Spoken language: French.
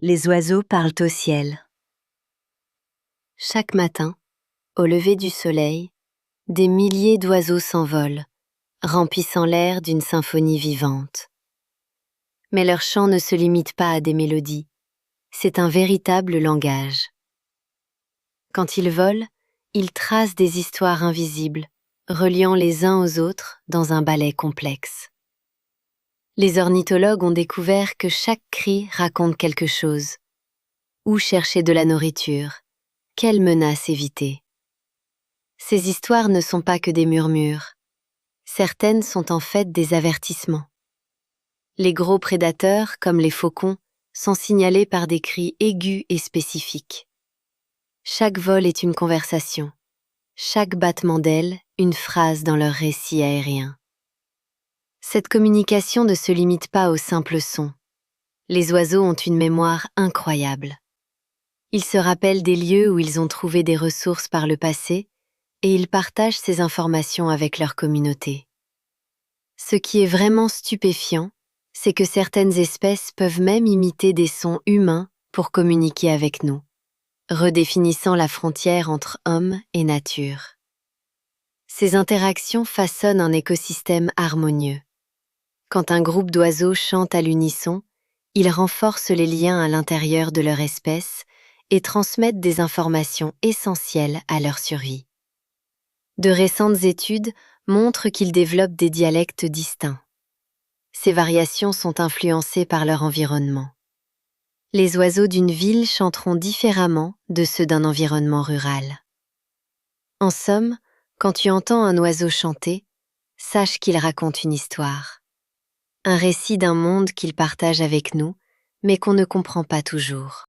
Les oiseaux parlent au ciel. Chaque matin, au lever du soleil, des milliers d'oiseaux s'envolent, remplissant l'air d'une symphonie vivante. Mais leur chant ne se limite pas à des mélodies, c'est un véritable langage. Quand ils volent, ils tracent des histoires invisibles, reliant les uns aux autres dans un ballet complexe. Les ornithologues ont découvert que chaque cri raconte quelque chose. Où chercher de la nourriture? Quelle menace éviter? Ces histoires ne sont pas que des murmures. Certaines sont en fait des avertissements. Les gros prédateurs, comme les faucons, sont signalés par des cris aigus et spécifiques. Chaque vol est une conversation. Chaque battement d'aile, une phrase dans leur récit aérien. Cette communication ne se limite pas aux simples sons. Les oiseaux ont une mémoire incroyable. Ils se rappellent des lieux où ils ont trouvé des ressources par le passé et ils partagent ces informations avec leur communauté. Ce qui est vraiment stupéfiant, c'est que certaines espèces peuvent même imiter des sons humains pour communiquer avec nous, redéfinissant la frontière entre homme et nature. Ces interactions façonnent un écosystème harmonieux. Quand un groupe d'oiseaux chante à l'unisson, ils renforcent les liens à l'intérieur de leur espèce et transmettent des informations essentielles à leur survie. De récentes études montrent qu'ils développent des dialectes distincts. Ces variations sont influencées par leur environnement. Les oiseaux d'une ville chanteront différemment de ceux d'un environnement rural. En somme, quand tu entends un oiseau chanter, sache qu'il raconte une histoire. Un récit d'un monde qu'il partage avec nous, mais qu'on ne comprend pas toujours.